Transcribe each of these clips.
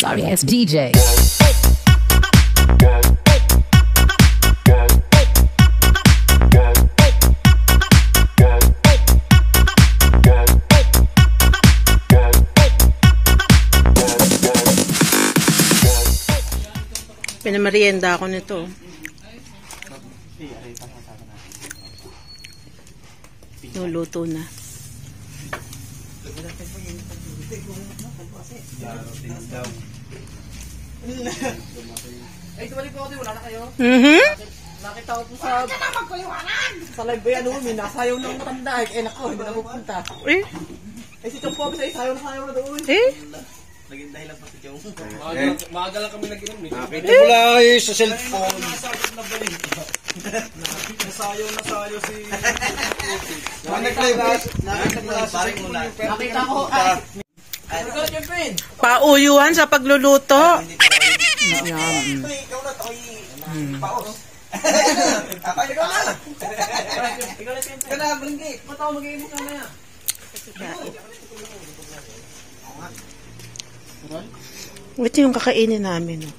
sorry ass DJ. Pinamarienda ako nito. Nuluto na. Ay, tumalik po ako din. Wala na kayo? Nakita ko po sa live ba yan, may nasayaw ng matanda. Eh, nako, hindi na pupunta. Eh, si Chong po, sayaw na doon. Naging dahilan pa si Chong. Maaga lang kami nag-inom. Nakita mo lang sa cellphone. Nasayaw si... Nakita ko, Pauyuhan sa pagluluto. Ito yung kakainin namin.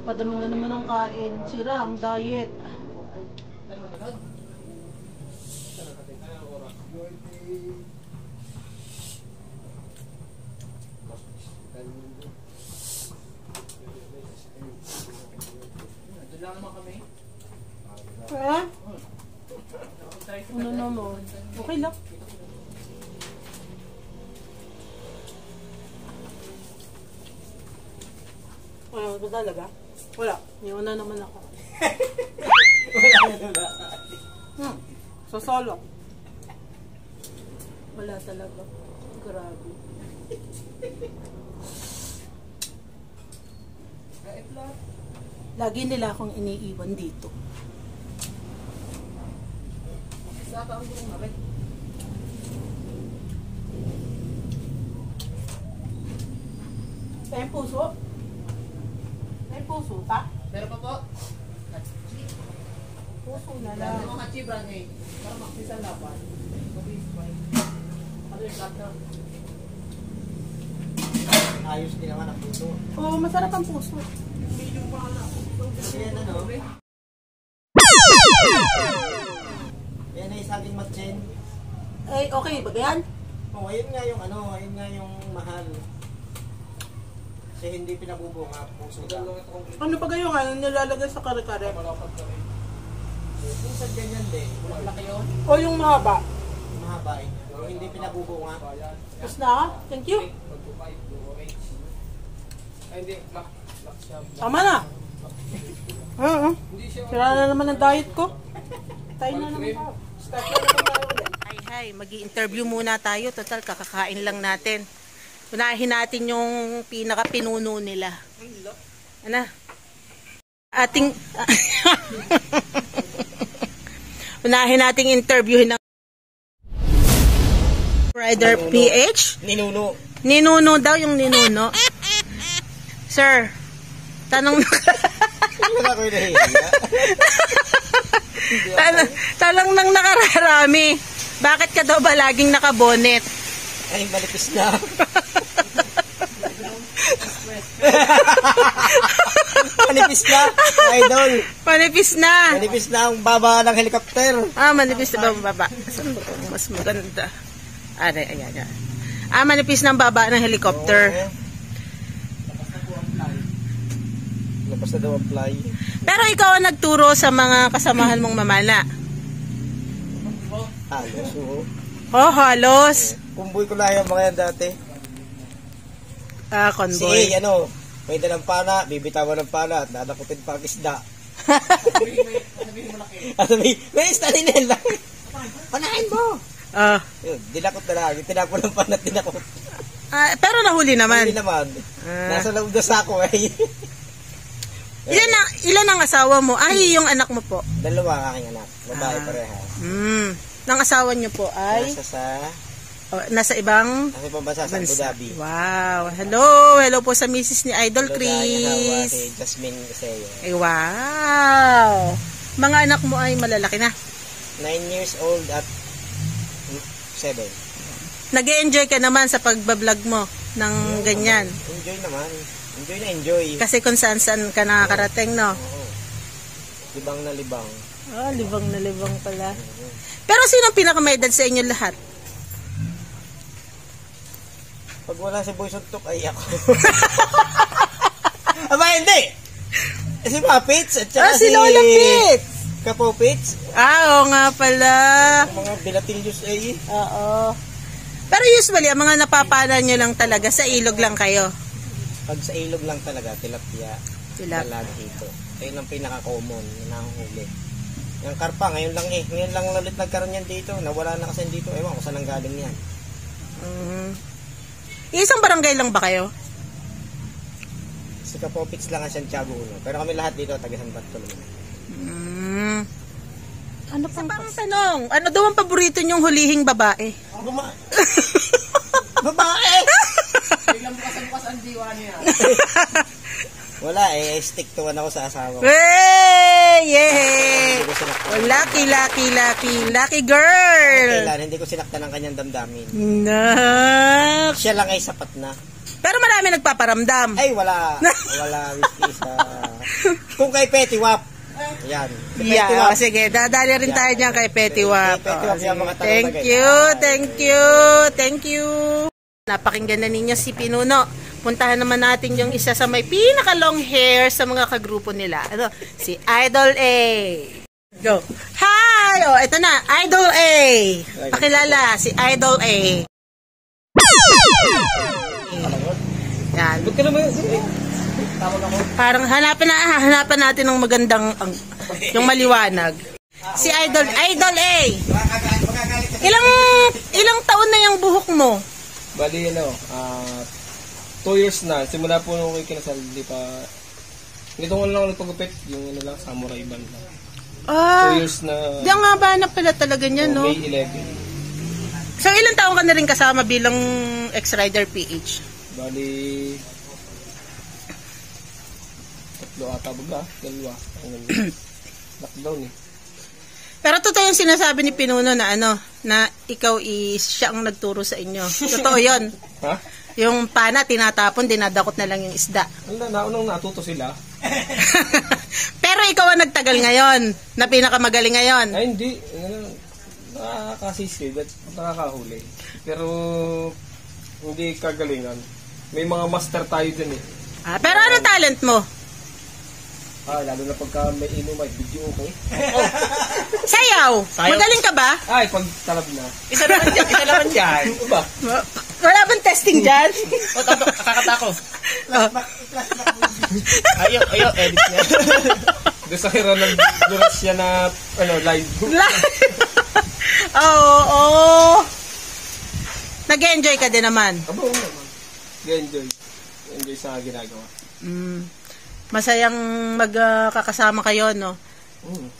Padami na naman ang kain. Sira ang diet. Doon naman kami. Ha? Ano naman? Okay lang. Wala ba talaga? Wala. Iwan na naman ako. So solo. Wala talaga. Grabe. Lagi nila akong iniiwan dito. Saka ang gulong namin. May puso? May puso pa? Meron pa po. Puso na Dahil lang. mga chibran eh. Para maksisa laban. Mabilis pa eh. Ano yung kata? Ayos din naman ang puso. Oo, masarap ang puso. Yan ano? Yan ay saging matchen. Eh, okay ba yan? Oh, ayun nga yung ano, ayun nga yung mahal. Kasi hindi pinabubunga puso lang. Ano pa kayo nga? Nilalagay sa kare-kare? Minsan ganyan din. Malaki yun. O yung mahaba? Mahaba yun. Yung hindi pinabubunga. Tapos na? Thank you. Tama na. Oo. Sira na naman ang diet ko. Tayo na naman tayo. Start na naman tayo ulit. Hi, mag-i-interview muna tayo. Total, kakakain lang natin. Unahin natin yung pinaka-pinuno nila. Ano? Ating... Unahin nating interviewin ng Rider PH. Ninuno. Ninuno daw yung ninuno. Sir, tanong Wala ko yung nahihiya. tanong nang nakararami. Bakit ka daw ba laging nakabonet? Ay, malipis na. Manipis na, idol. Manipis na. Manipis na ang baba ng helicopter. Manipis na ba ang baba? Saan ba ito? Mas maganda? Ayan. Manipis na ang baba ng helicopter. Lapas na daw ang fly. Pero ikaw ang nagturo sa mga kasamahan mong mamana. Halos, oo. Oh, halos. Kumboy ko lang yung mga yan dati. Convoy. Si, ano, may dalang pana, bibitawan ng pana at nadakutin pa ang isda. May isda din nila. Panahin mo! Yun, dinakot na lang. Tinapon ng pana at dinakot. Pero nahuli naman. Hindi naman. Nasa loob na sako eh. Ilan ang asawa mo? Ay, yung anak mo po. Dalawa ang aking anak. Babae pareha. Nang asawa niyo po ay? Nasa ibang bansa sa Abu Dhabi. Wow. Hello po sa misis ni Idol Chris. Si Jasmine Caseo. Ay, wow. Mga anak mo ay malalaki na? 9 years old at 7. Nag-e-enjoy ka naman sa pagbablog mo ng ganyan? Enjoy naman. Enjoy na enjoy. Kasi kung saan-saan ka nakakarating, no? Oo. Libang na libang. Libang na libang pala. Pero sino ang pinaka-medal sa inyo lahat? Pag wala si Boy Suntok, ay ako. Aba, hindi! Si Mapits at saka si Lola Pits! Kapo Pits. Oo nga pala. Mga Bilatilyos ay. Oo. Pero usually, ang mga napapana nyo lang talaga, sa ilog lang kayo. Pag sa ilog lang talaga, tilapia. Lalagito. Ayun ang pinaka-common, yun ang huli. Yung karpa, ngayon lang eh. Ngayon lang ulit nagkaroon yan dito. Nawala na kasi dito. Ewan kung saan ang galing yan. Isang barangay lang ba kayo? Si Kapopits lang ang Santiago Uno. Pero kami lahat dito, taga San Bartolome. Ano pang tanong? Ano daw ang paborito nyong hulihing babae? Babae! Biglang bukas ang diwa niya. Wala eh. Stick to one ako sa asawa ko. Hey! Yay! Lucky girl! Kailan, hindi ko sinaktan ang kanyang damdamin. Nak! Siya lang ay sapat na. Pero marami nagpaparamdam. Ay, wala. Wala, whiskey sa... Kung kay Petty Wap. Yan. Yeah, sige. Dadali rin tayo niyan kay Petty Wap. Petty Wap yung mga Thank you. Napakinggan na ninyo si Pinuno. Puntahan naman natin yung isa sa may pinaka-long hair sa mga kagrupo nila. Si Idol A. Go. Hi! Ito na. Idol A. Pakilala, si Idol A. Yan. Parang hanapan natin ng magandang yung maliwanag. Si Idol A. Ilang taon na yung buhok mo? Bali, 2 years na. Simula po nung kinasal, di pa... Nito ko lang nagpagupit, yung samurai band na. 2 years na... Diyan nga ba na pala talaga niya, no? May 11. So, ilang taon ka na rin kasama bilang ex-rider PH? Bali... 3 ata ba? 2. Lockdown eh. Pero totoo yung sinasabi ni Pinuno na na ikaw siya ang nagturo sa inyo. Totoo yun. Ha? Yung pana, tinatapon, dinadakot na lang yung isda. Naunang natuto sila. Pero ikaw ang nagtagal ngayon, na pinakamagaling ngayon. Ay, hindi. Nakakasisid at nakakahuli. Pero, hindi kagalingan. May mga master tayo dyan eh. Pero anong talent mo? Lalo na pagka may inom ay video okay. Sayaw! Magaling ka ba? Ay, pag talab na. Isa naman dyan. Ano ba? Wala bang testing dyan? Kakata ko. Ayo, edit niya. Doon sa hero ng duras siya na, live. Oo. Nag-enjoy ka din naman. Abo naman. Enjoy. Enjoy sa ginagawa. Masayang magkakasama kayo, no?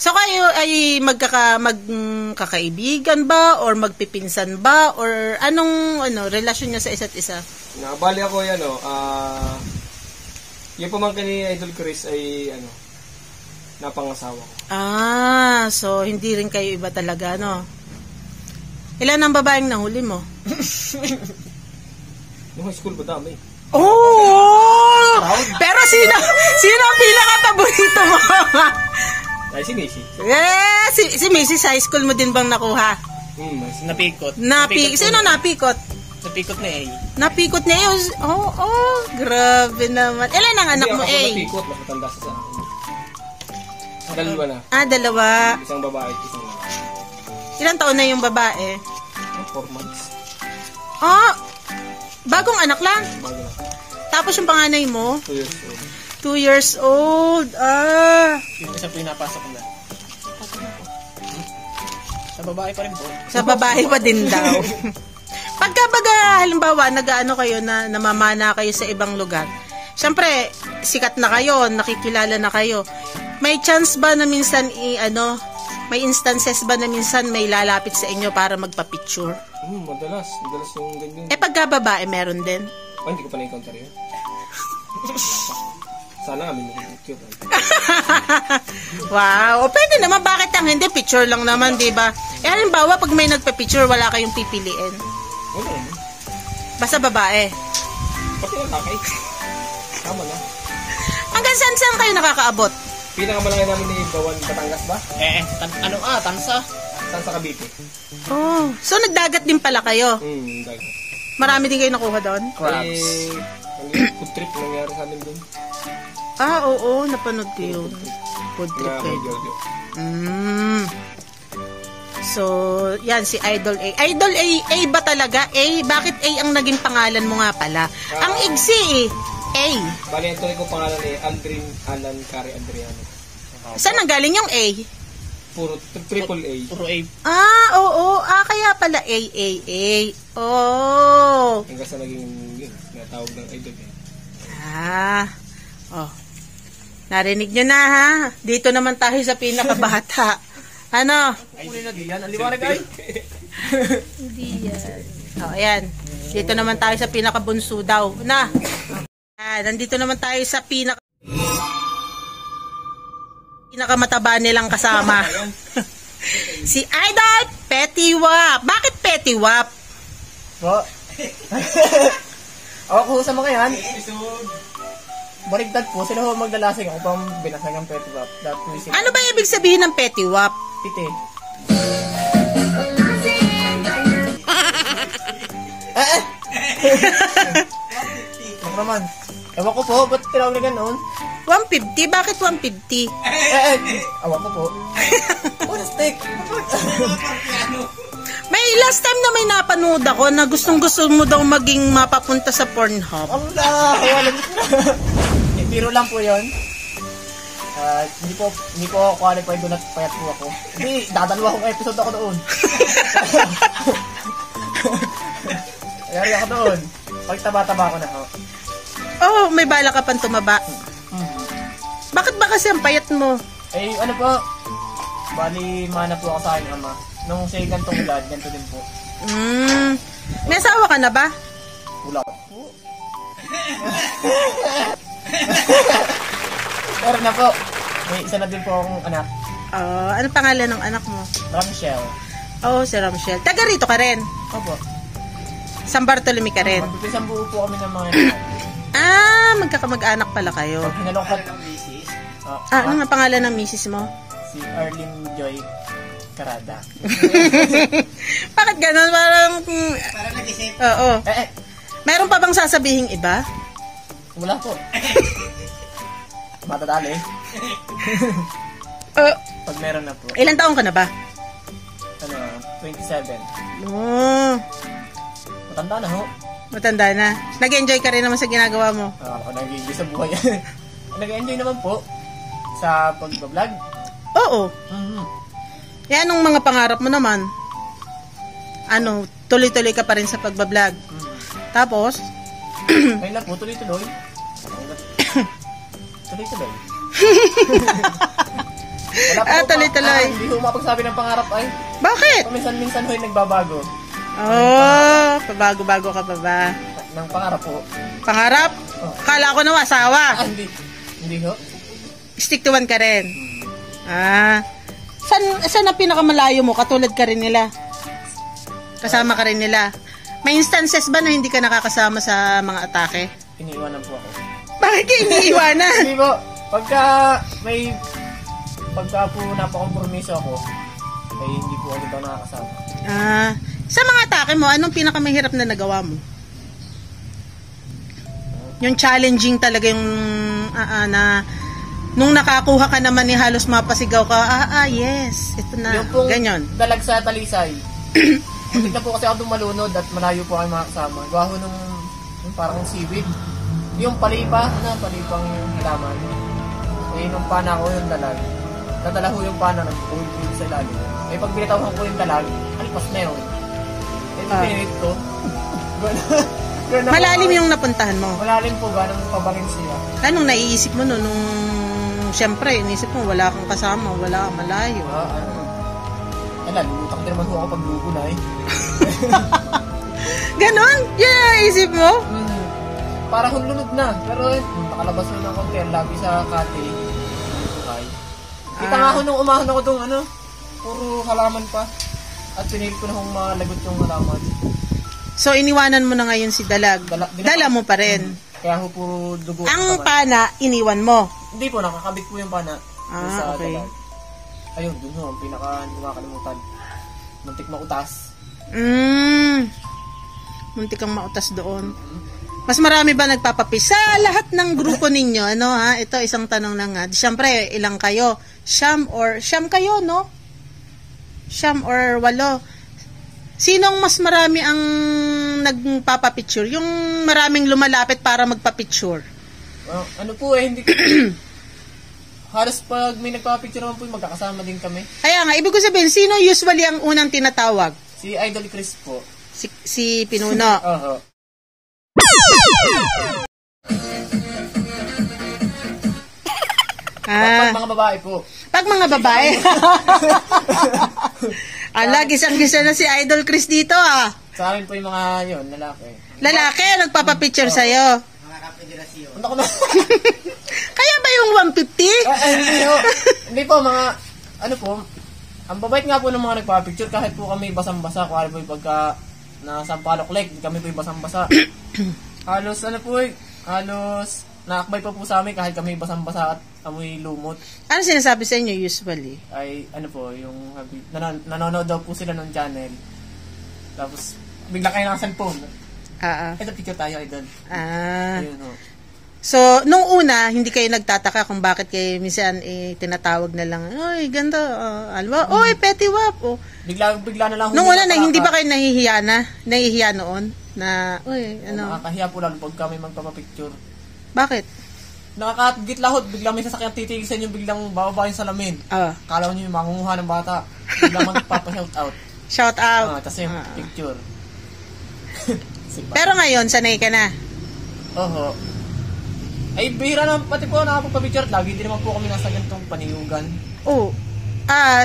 So kayo ay magkakaibigan ba or magpipinsan ba or anong relasyon niyo sa isa't isa? Bali ako yung pamangkin ni Idol Chris ay napangasawa ko. So hindi rin kayo iba talaga, no? Ilan ang babaeng nahuli mo? Nung high school ba dami? Oh! Pero sino ang pinaka-paborito mo? Ay, si Macy. Si Macy, sa high school mo din bang nakuha? Napikot. Sino napikot? Napikot na A. Napikot na A? Grabe naman. Ilan ang anak mo, A? Hindi ako napikot, mas matanda sa akin. Dalawa na. Dalawa. Isang babae at isang lalaki. Ilang taon na yung babae? 4 months. Bagong anak lang. Bago na. Tapos yung panganay mo? 2 years old. 2 years old. Yung isa pinapasok na. Sa babae pa rin po. Sa babae pa din daw. Pagka halimbawa, nag-ano kayo na namamana kayo sa ibang lugar, syempre, sikat na kayo, nakikilala na kayo. May chance ba na minsan may instances ba na minsan may lalapit sa inyo para magpa-picture? Madalas yung ganyan. Pagka babae, meron din. Hindi ko pa na-encounter yun. Sana kami nag-picture. Wow, pwede naman, bakit ang hindi? Picture lang naman, di ba? Halimbawa, pag may nagpa-picture, wala kayong pipiliin. Wala naman. Basta babae. Pati lalaki. Tama na. Hanggang saan kayo nakakaabot? Pinakamalaki namin ni Bawan, Batangas ba? Tansa. Tansa Cavite. So nagdagat din pala kayo? Dagat. Marami din kayo nakuha doon? Crabs. Food trip nangyari sa amin doon. Oo, napanood ko yun. Food trip Na kayo. Jojo. So, yan si Idol A. Idol A ba talaga? Bakit A ang naging pangalan mo nga pala? Ang igsi A. Bali, ang tuloy ko pangalan ni Aldrin Alan Cari Adriano. Saan ang galing yung A? Puro triple A. Puro A. Oo. Kaya pala A. Hanggang sa naging natawag ng idol eh. Narinig nyo na, ha? Dito naman tayo sa pinakabata. Ano? Kunin na diyan. Ang liwanag ay. Hindi yan. Ayan. Dito naman tayo sa pinakabunso daw. Nandito naman tayo sa pinakamataba nilang kasama. Si Idol Petiwap. Bakit Petiwap? Ako po sa mga yan. Baligtad po. Sila ho maglalasing. Ako pang binasag ang Petiwap. Ano ba ibig sabihin ng Petiwap? Pite. Ako naman. Ewan ko po, ba't tinawag na gano'n? 150? Bakit 150? Ewan ko po. Stick. May last time na may napanood ako na gustong-gusto mo daw maging mapapunta sa Pornhub. Allah! Biro lang po yun. Hindi po ako qualified doon at payat po ako. Hindi, dadalawa akong episode ako doon. Ayari ako doon. Pag taba-taba ako na ako. May bala ka pang tumaba. Bakit ba kasi ang payat mo? Ano po? Bali, mana po ako sa aking ama. Nung sa gantong edad, ganito din po. May asawa ka na ba? Wala po. Pero na po, may isa na din po akong anak. Ano pangalan ng anak mo? Ramshell. Oh, si Ramshel. Taga rito ka rin? Opo. San Bartolome ka rin? Magpipisang buo po kami ng mga Magkakamag-anak pala kayo. hinalok Ano nga pangalan ng misis mo? si Arlene Joy Carada. Bakit ganun? Parang... Para nag-isip. Oo. Meron pa bang sasabihing iba? Wala po. Matadali. Pag meron na po. Ilan taong ka na ba? 27. Oh, Matanda na ho. matanda na. Nag-enjoy ka rin naman sa ginagawa mo. Ako nag-enjoy sa buhay. Nag-enjoy naman po sa pag-vlog. Oo. Yan ang mga pangarap mo naman. Tuloy-tuloy ka pa rin sa pagbablog. Tapos, Ngayon na po, tuloy-tuloy. Tuloy-tuloy. Wala po tuloy-tuloy. Hindi ko mapagsabi ng pangarap ay. bakit? Minsan-minsan ho'y nagbabago. Oh, pabago-bago ka pa ba? Ng pangarap po. Pangarap? Kala ko na asawa. Hindi. Hindi ho. Stick to one ka rin. Saan na pinakamalayo mo? Katulad ka rin nila. Kasama ka rin nila. May instances ba na hindi ka nakakasama sa mga atake? Iniiwanan po ako. Bakit ka iniiwanan? Hindi po. Pagka po napakompromiso ako, ay hindi po ako nakakasama. Sa mga atake mo, anong pinakamahirap na nagawa mo? Yung challenging talaga yung nung nakakuha ka naman ni halos mapasigaw ka, yes, ito na, Yung pong ganyan. dalag sa talisay. Muntik na po kasi ako malunod at malayo po kayo makakasama. Gawa ho nung parang seaweed. Yung palipang yung halaman. Eh, nung pana ko yung dalag. Nadala ho yung pana, nag-hold ko sa ilalim. Eh, pag binatawan ko yung dalag, alpas na yun. Eh, pinit ko. Malalim yung napuntahan mo. Malalim po, ganang pabangin siya. Anong naiisip mo nung siyempre, inisip mo, wala kang kasama, wala kang malayo. Lulutak din naman ho ako pag lugo na eh. Ganon? Yan ang naisip mo? Para kung lunod na. Pero nakalabas na ng konti. Ang labi sa kate. Kita nga ako nung umahon ako itong puro halaman pa. At pinili ko na kung malagot yung halaman. So, iniwanan mo na ngayon si Dalag. Dala mo pa rin. Kaya ho puro dugo. Ang pana, iniwan mo. Hindi po, nakakabit po yung pana. Sa Okay. dalag. Ayun, dun ho, ang pinaka-nakakalimutan. Muntik mautas. Muntik kang mautas doon. Mas marami ba nagpapapis? Sa lahat ng grupo ninyo, ito isang tanong lang nga. Siyempre, ilang kayo? Siyam kayo, no? Siyam or 8. Sinong mas marami ang nagpapapicture? Yung maraming lumalapit para magpapicture? Ano po hindi halos pag may nagpapicture naman po, magkakasama din kami. Kaya nga, ibig ko sabihin, sino usually ang unang tinatawag? Si Idol Chris po. Si Pinuno. Oo. Pag mga babae po. Pag mga babae. Gisang-gisa na si Idol Chris dito, Sa amin po yung mga lalaki. Lalaki, nagpapapicture sa'yo. Mga kapederasyon. Ano ko na? Kaya ba yung 150? Hindi po, ang babait nga po ng mga nagpapicture kahit po kami basang-basa, kung ano po yung pagka nasa Sampaloc Lake, kami po yung basang-basa. Halos naakbay pa po sa amin kahit kami basang-basa at amoy lumot. Ano sinasabi sa inyo usually? Ay, yung nanonood daw po sila ng channel. Tapos, bigla kayo ng cellphone. Ito, picture tayo, idol. Ayun, So, nung una, hindi kayo nagtataka kung bakit kayo minsan tinatawag na lang, oy, ganda, oy, Petty Wap. Bigla na lang. Nung una, hindi ba kayo nahihiya noon? Na, Nakakahiya po lang pag kami magpapapicture. Bakit? Nakakagitlahot, biglang may sasakyan titigil sa inyo, biglang bababa yung salamin. Kala nyo yung mangunguha ng bata. Biglang magpapa-shout out. Shout out. Tapos yung picture. Pero ngayon, sanay ka na. Oho. Ay, bihira naman pati po nakapagpapicture at lagi din naman po kami nasa ganitong paniyugan.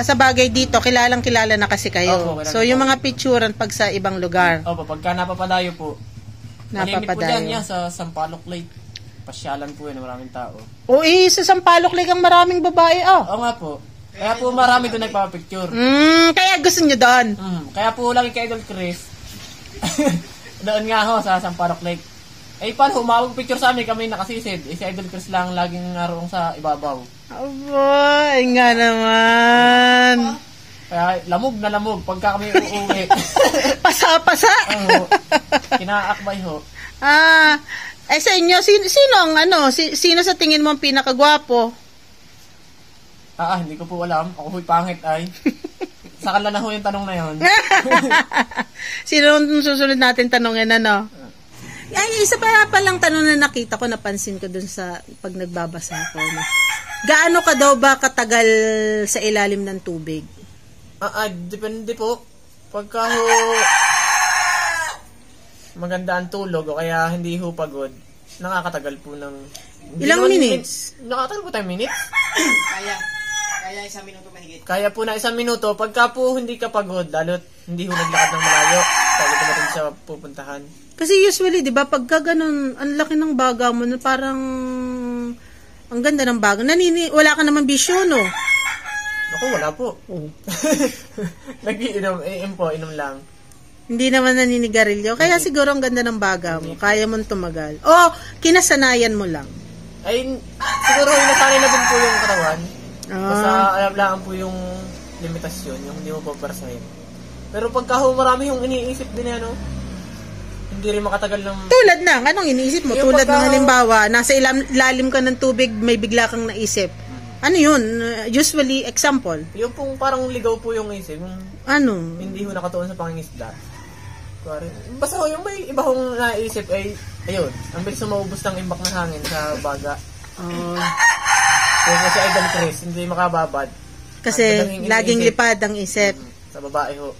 Sa bagay dito, kilalang-kilala na kasi kayo. Opo, so, yung mga picturean pag sa ibang lugar. Opo, pagka napapadayo po. Manimit po dyan sa Sampaloc Lake. Pasyalan po yun, maraming tao. Sa Sampaloc Lake ang maraming babae, Oo nga po. Kaya po marami doon nagpapapicture. Kaya gusto nyo doon. Kaya po lagi kay Idol Chris. Doon nga ho sa Sampaloc Lake. Eh paano humawag picture sa amin kami nakasisid. Si Idol Chris lang laging naroon sa ibabaw. Aba, nga naman. Kaya lamog na lamog pagka kami uuwi. Pasa-pasa. Kinaakbay ho. Sa inyo, sino sa tingin mo ang pinakagwapo? Hindi ko po alam. Ako ho'y pangit ay. Sa kanila na ho yung tanong na yun. Sino ang susunod natin tanongin, ano? Ay, isa pa palang tanong na nakita ko, napansin ko dun sa pag nagbabasa ko. No? Gaano ka daw ba katagal sa ilalim ng tubig? Depende po. Pagka ho maganda ang tulog o kaya hindi ho pagod, nakakatagal po ng... Ilang minutes? Nakakatagal po tayo minutes? Kaya 1 minuto mahigit. Kaya po na 1 minuto. Pagka po hindi ka pagod, lalo't hindi ho naglakad ng malayo, bago dumating sa pupuntahan. Kasi usually, di ba, pagka ganun, ang laki ng baga mo, na parang ang ganda ng baga. Wala ka naman bisyo, no? Ako, wala po. Nag-iinom, inom lang. Hindi naman naninigarilyo. Kaya siguro ang ganda ng baga mo. Kaya mong tumagal. O, kinasanayan mo lang. Ay, siguro nasanay na din po yung katawan. Basta alam lang po yung limitasyon, yung hindi mo paparsahin. Pero pagka ho, marami yung iniisip din hindi rin makatagal ng... Tulad ng, anong iniisip mo? Yung Tulad ng pagka- halimbawa, nasa ilalim ka ng tubig, may bigla kang naisip. Ano yun? Usually, example. Yung pong parang ligaw po yung isip, yung Ano? hindi ho nakatuon sa pangingisda. Basta ho, yung may iba hong naisip ay, ayun, ang bilis na maubos ng imbak ng hangin sa baga. Kung si Idol Chris, hindi makababad. Kasi laging lipad ang isip. Sa babae ho.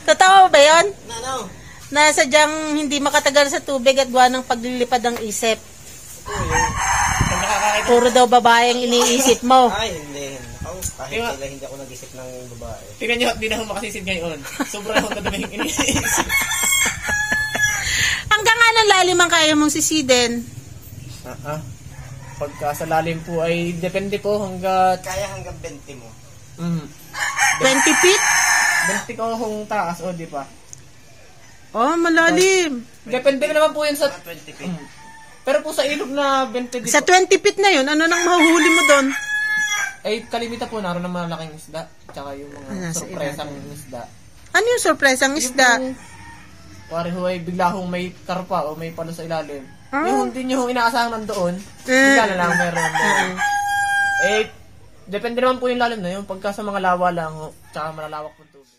Totoo ba yun? Ano? Na sadyang hindi makatagal sa tubig at gawa ng paglilipad ang isip. Pag nakakakita... Puro daw babae ang iniisip mo. Ay, hindi. Ako, kahit kailan hindi ako nag-isip ng babae. Tingnan nyo, hindi na ho makasisid ngayon. Sobrang ho kadaming iniisip. Hanggang anong lalim ang kaya mong sisidin? Pagka sa lalim po ay depende po hanggat... Kaya hanggang 20 mo. 20 feet? 20 ko hong taas o di pa. Oh, malalim. Depende naman po yun sa... 20 feet. Pero po sa ilog na 20 dito, Sa 20 feet na yun, ano nang mahuhuli mo doon? ay kalimita po naroon ng malaking isda. Tsaka yung mga Nasa sorpresang isda. Ano yung surpresang isda? Pare ho ay bigla hong may karpa o may palo sa ilalim. Yung hindi nyo hong inaasahan nandoon, bigla na lang meron. Depende naman po yung lalim na yun. Pagka sa mga lawa lang ho, tsaka malalawak po tubig.